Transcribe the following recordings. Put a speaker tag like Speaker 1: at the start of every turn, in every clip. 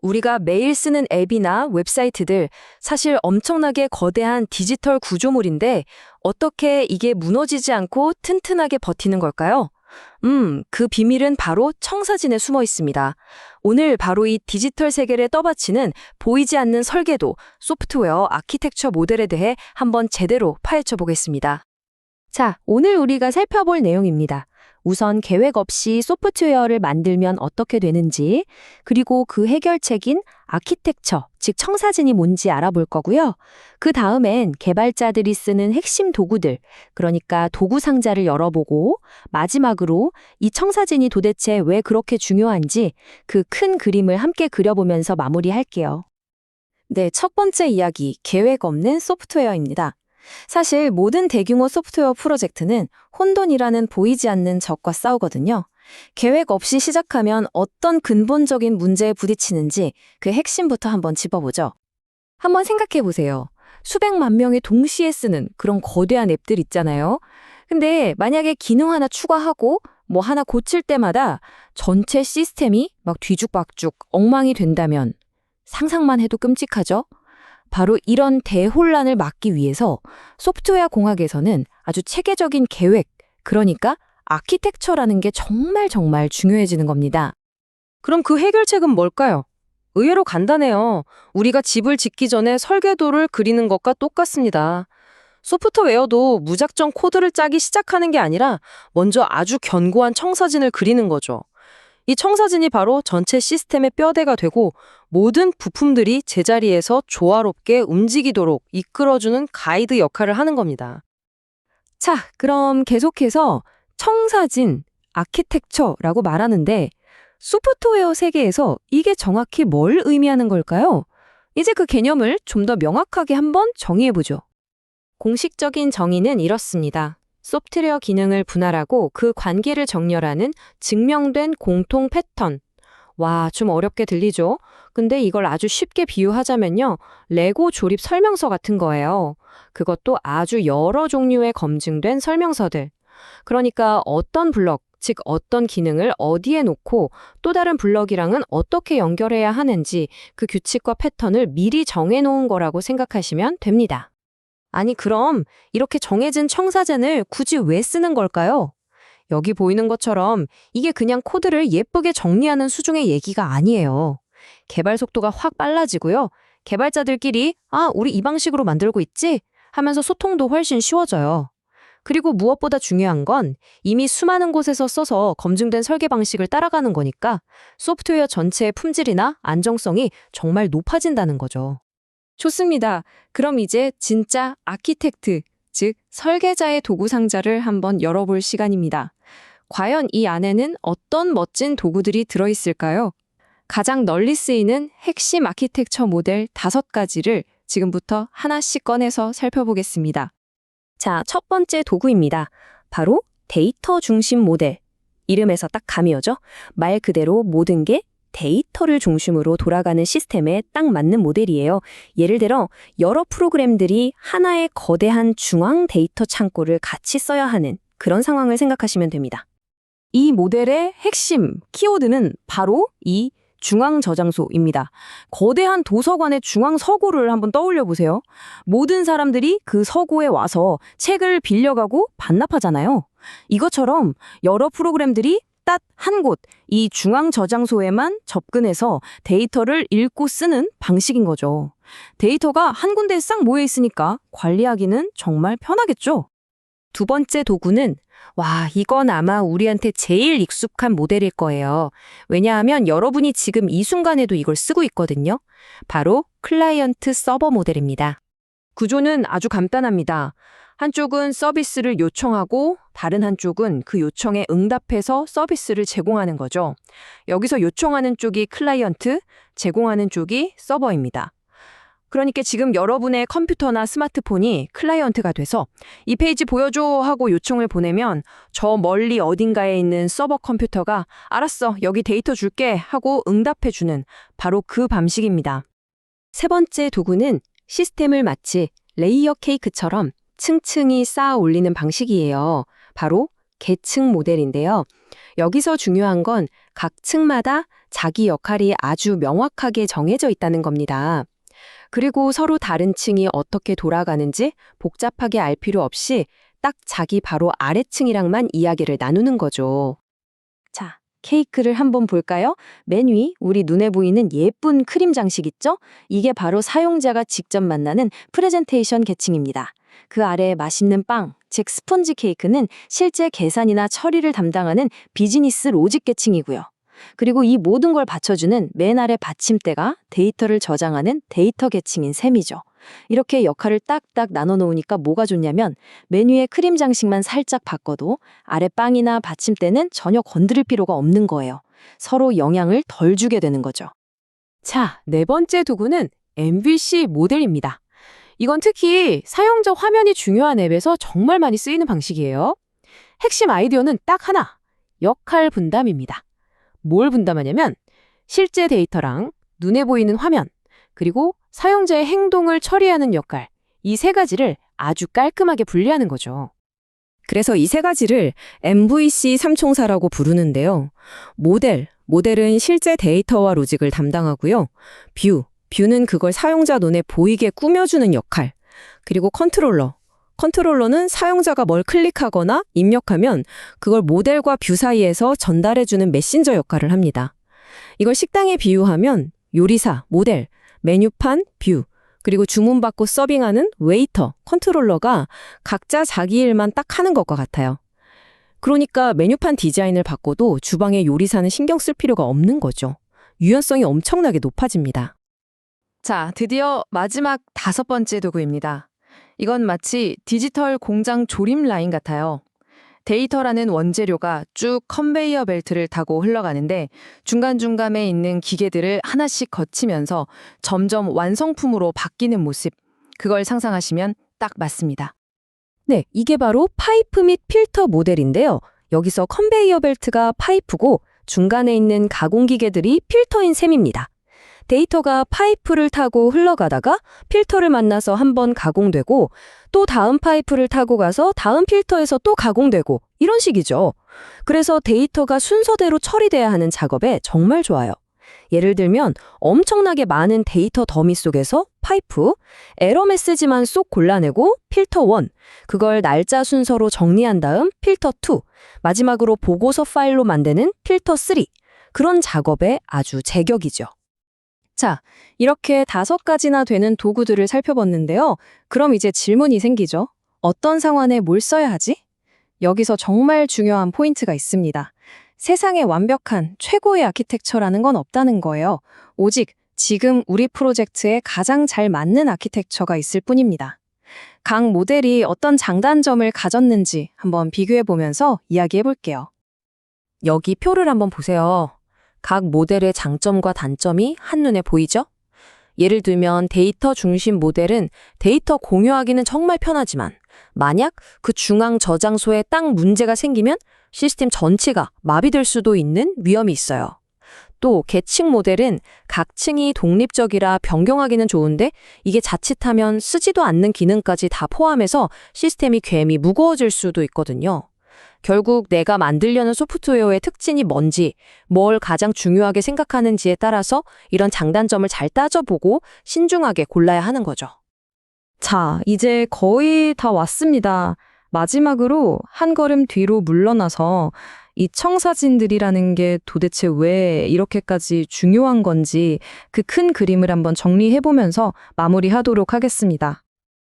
Speaker 1: 우리가 매일 쓰는 앱이나 웹사이트들 사실 엄청나게 거대한 디지털 구조물인데 어떻게 이게 무너지지 않고 튼튼하게 버티는 걸까요? 그 비밀은 바로 청사진에 숨어 있습니다. 오늘 바로 이 디지털 세계를 떠받치는 보이지 않는 설계도, 소프트웨어, 아키텍처 모델에 대해 한번 제대로 파헤쳐 보겠습니다. 자, 오늘 우리가 살펴볼 내용입니다. 우선 계획 없이 소프트웨어를 만들면 어떻게 되는지, 그리고 그 해결책인 아키텍처, 즉 청사진이 뭔지 알아볼 거고요. 그 다음엔 개발자들이 쓰는 핵심 도구들, 그러니까 도구 상자를 열어보고, 마지막으로 이 청사진이 도대체 왜 그렇게 중요한지 그 큰 그림을 함께 그려보면서 마무리할게요. 네, 첫 번째 이야기, 계획 없는 소프트웨어입니다. 사실 모든 대규모 소프트웨어 프로젝트는 혼돈이라는 보이지 않는 적과 싸우거든요. 계획 없이 시작하면 어떤 근본적인 문제에 부딪히는지 그 핵심부터 한번 짚어보죠. 한번 생각해 보세요. 수백만 명이 동시에 쓰는 그런 거대한 앱들 있잖아요. 근데 만약에 기능 하나 추가하고 뭐 하나 고칠 때마다 전체 시스템이 막 뒤죽박죽 엉망이 된다면 상상만 해도 끔찍하죠? 바로 이런 대혼란을 막기 위해서 소프트웨어 공학에서는 아주 체계적인 계획, 그러니까 아키텍처라는 게 정말 중요해지는 겁니다.
Speaker 2: 그럼 그 해결책은 뭘까요? 의외로 간단해요. 우리가 집을 짓기 전에 설계도를 그리는 것과 똑같습니다. 소프트웨어도 무작정 코드를 짜기 시작하는 게 아니라 먼저 아주 견고한 청사진을 그리는 거죠. 이 청사진이 바로 전체 시스템의 뼈대가 되고 모든 부품들이 제자리에서 조화롭게 움직이도록 이끌어주는 가이드 역할을 하는 겁니다.
Speaker 1: 자, 그럼 계속해서 청사진, 아키텍처라고 말하는데 소프트웨어 세계에서 이게 정확히 뭘 의미하는 걸까요? 이제 그 개념을 좀 더 명확하게 한번 정의해보죠. 공식적인 정의는 이렇습니다. 소프트웨어 기능을 분할하고 그 관계를 정렬하는 증명된 공통 패턴. 와, 좀 어렵게 들리죠? 근데 이걸 아주 쉽게 비유하자면요. 레고 조립 설명서 같은 거예요. 그것도 아주 여러 종류의 검증된 설명서들. 그러니까 어떤 블럭, 즉 어떤 기능을 어디에 놓고 또 다른 블럭이랑은 어떻게 연결해야 하는지 그 규칙과 패턴을 미리 정해놓은 거라고 생각하시면 됩니다. 아니, 그럼 이렇게 정해진 청사진을 굳이 왜 쓰는 걸까요? 여기 보이는 것처럼 이게 그냥 코드를 예쁘게 정리하는 수준의 얘기가 아니에요. 개발 속도가 확 빨라지고요. 개발자들끼리 우리 이 방식으로 만들고 있지? 하면서 소통도 훨씬 쉬워져요. 그리고 무엇보다 중요한 건 이미 수많은 곳에서 써서 검증된 설계 방식을 따라가는 거니까 소프트웨어 전체의 품질이나 안정성이 정말 높아진다는 거죠. 좋습니다. 그럼 이제 진짜 아키텍트, 즉 설계자의 도구 상자를 한번 열어볼 시간입니다. 과연 이 안에는 어떤 멋진 도구들이 들어있을까요? 가장 널리 쓰이는 핵심 아키텍처 모델 5가지를 지금부터 하나씩 꺼내서 살펴보겠습니다. 자, 첫 번째 도구입니다. 바로 데이터 중심 모델. 이름에서 딱 감이 오죠? 말 그대로 모든 게 데이터를 중심으로 돌아가는 시스템에 딱 맞는 모델이에요. 예를 들어 여러 프로그램들이 하나의 거대한 중앙 데이터 창고를 같이 써야 하는 그런 상황을 생각하시면 됩니다. 이 모델의 핵심 키워드는 바로 이 중앙 저장소입니다. 거대한 도서관의 중앙 서고를 한번 떠올려 보세요. 모든 사람들이 그 서고에 와서 책을 빌려가고 반납하잖아요. 이것처럼 여러 프로그램들이 딱 한 곳, 이 중앙 저장소에만 접근해서 데이터를 읽고 쓰는 방식인 거죠. 데이터가 한 군데에 싹 모여 있으니까 관리하기는 정말 편하겠죠? 두 번째 도구는 이건 아마 우리한테 제일 익숙한 모델일 거예요. 왜냐하면 여러분이 지금 이 순간에도 이걸 쓰고 있거든요. 바로 클라이언트 서버 모델입니다. 구조는 아주 간단합니다. 한쪽은 서비스를 요청하고 다른 한쪽은 그 요청에 응답해서 서비스를 제공하는 거죠. 여기서 요청하는 쪽이 클라이언트, 제공하는 쪽이 서버입니다. 그러니까 지금 여러분의 컴퓨터나 스마트폰이 클라이언트가 돼서 이 페이지 보여줘 하고 요청을 보내면 저 멀리 어딘가에 있는 서버 컴퓨터가 알았어, 여기 데이터 줄게 하고 응답해주는 바로 그 방식입니다. 세 번째 도구는 시스템을 마치 레이어 케이크처럼 층층이 쌓아 올리는 방식이에요. 바로 계층 모델인데요. 여기서 중요한 건 각 층마다 자기 역할이 아주 명확하게 정해져 있다는 겁니다. 그리고 서로 다른 층이 어떻게 돌아가는지 복잡하게 알 필요 없이 딱 자기 바로 아래층이랑만 이야기를 나누는 거죠. 자, 케이크를 한번 볼까요? 맨 위 우리 눈에 보이는 예쁜 크림 장식 있죠? 이게 바로 사용자가 직접 만나는 프레젠테이션 계층입니다. 그 아래 맛있는 빵, 즉 스펀지 케이크는 실제 계산이나 처리를 담당하는 비즈니스 로직 계층이고요. 그리고 이 모든 걸 받쳐주는 맨 아래 받침대가 데이터를 저장하는 데이터 계층인 셈이죠. 이렇게 역할을 딱딱 나눠 놓으니까 뭐가 좋냐면 메뉴의 크림 장식만 살짝 바꿔도 아래 빵이나 받침대는 전혀 건드릴 필요가 없는 거예요. 서로 영향을 덜 주게 되는 거죠. 자, 네 번째 도구는 MVC 모델입니다. 이건 특히 사용자 화면이 중요한 앱에서 정말 많이 쓰이는 방식이에요. 핵심 아이디어는 딱 하나, 역할 분담입니다. 뭘 분담하냐면 실제 데이터랑 눈에 보이는 화면, 그리고 사용자의 행동을 처리하는 역할, 이 세 가지를 아주 깔끔하게 분리하는 거죠. 그래서 이 세 가지를 MVC 삼총사라고 부르는데요. 모델은 실제 데이터와 로직을 담당하고요. 뷰는 그걸 사용자 눈에 보이게 꾸며주는 역할, 그리고 컨트롤러는 사용자가 뭘 클릭하거나 입력하면 그걸 모델과 뷰 사이에서 전달해주는 메신저 역할을 합니다. 이걸 식당에 비유하면 요리사, 모델, 메뉴판, 뷰, 그리고 주문받고 서빙하는 웨이터, 컨트롤러가 각자 자기 일만 딱 하는 것과 같아요. 그러니까 메뉴판 디자인을 바꿔도 주방의 요리사는 신경 쓸 필요가 없는 거죠. 유연성이 엄청나게 높아집니다. 자, 드디어 마지막 5번째 도구입니다. 이건 마치 디지털 공장 조림 라인 같아요. 데이터라는 원재료가 쭉 컨베이어 벨트를 타고 흘러가는데 중간중간에 있는 기계들을 하나씩 거치면서 점점 완성품으로 바뀌는 모습, 그걸 상상하시면 딱 맞습니다. 네, 이게 바로 파이프 및 필터 모델인데요. 여기서 컨베이어 벨트가 파이프고 중간에 있는 가공기계들이 필터인 셈입니다. 데이터가 파이프를 타고 흘러가다가 필터를 만나서 한번 가공되고 또 다음 파이프를 타고 가서 다음 필터에서 또 가공되고 이런 식이죠. 그래서 데이터가 순서대로 처리돼야 하는 작업에 정말 좋아요. 예를 들면 엄청나게 많은 데이터 더미 속에서 파이프, 에러 메시지만 쏙 골라내고 필터 1, 그걸 날짜 순서로 정리한 다음 필터 2, 마지막으로 보고서 파일로 만드는 필터 3, 그런 작업에 아주 제격이죠. 자, 이렇게 5가지나 되는 도구들을 살펴봤는데요. 그럼 이제 질문이 생기죠. 어떤 상황에 뭘 써야 하지? 여기서 정말 중요한 포인트가 있습니다. 세상에 완벽한 최고의 아키텍처라는 건 없다는 거예요. 오직 지금 우리 프로젝트에 가장 잘 맞는 아키텍처가 있을 뿐입니다. 각 모델이 어떤 장단점을 가졌는지 한번 비교해보면서 이야기해볼게요. 여기 표를 한번 보세요. 각 모델의 장점과 단점이 한눈에 보이죠? 예를 들면 데이터 중심 모델은 데이터 공유하기는 정말 편하지만 만약 그 중앙 저장소에 딱 문제가 생기면 시스템 전체가 마비될 수도 있는 위험이 있어요. 또 계층 모델은 각 층이 독립적이라 변경하기는 좋은데 이게 자칫하면 쓰지도 않는 기능까지 다 포함해서 시스템이 괜히 무거워질 수도 있거든요. 결국 내가 만들려는 소프트웨어의 특징이 뭔지, 뭘 가장 중요하게 생각하는지에 따라서 이런 장단점을 잘 따져보고 신중하게 골라야 하는 거죠. 자, 이제 거의 다 왔습니다. 마지막으로 한 걸음 뒤로 물러나서 이 청사진들이라는 게 도대체 왜 이렇게까지 중요한 건지 그 큰 그림을 한번 정리해보면서 마무리하도록 하겠습니다.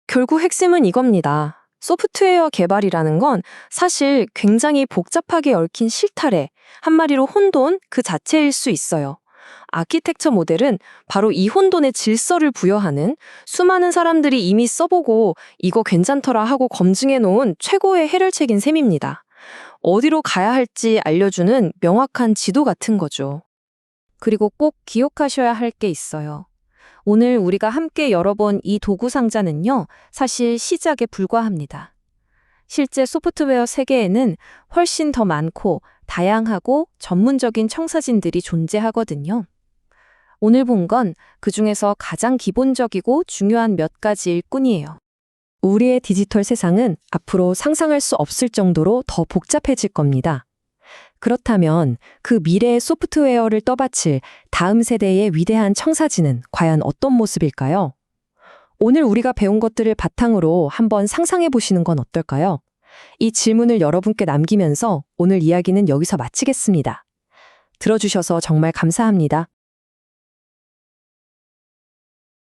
Speaker 1: 결국 핵심은 이겁니다. 소프트웨어 개발이라는 건 사실 굉장히 복잡하게 얽힌 실타래, 한마디로 혼돈 그 자체일 수 있어요. 아키텍처 모델은 바로 이 혼돈의 질서를 부여하는 수많은 사람들이 이미 써보고 이거 괜찮더라 하고 검증해 놓은 최고의 해결책인 셈입니다. 어디로 가야 할지 알려주는 명확한 지도 같은 거죠. 그리고 꼭 기억하셔야 할 게 있어요. 오늘 우리가 함께 열어본 이 도구 상자는요, 사실 시작에 불과합니다. 실제 소프트웨어 세계에는 훨씬 더 많고 다양하고 전문적인 청사진들이 존재하거든요. 오늘 본 건 그중에서 가장 기본적이고 중요한 몇 가지일 뿐이에요. 우리의 디지털 세상은 앞으로 상상할 수 없을 정도로 더 복잡해질 겁니다. 그렇다면 그 미래의 소프트웨어를 떠받칠 다음 세대의 위대한 청사진은 과연 어떤 모습일까요? 오늘 우리가 배운 것들을 바탕으로 한번 상상해 보시는 건 어떨까요? 이 질문을 여러분께 남기면서 오늘 이야기는 여기서 마치겠습니다. 들어주셔서 정말 감사합니다.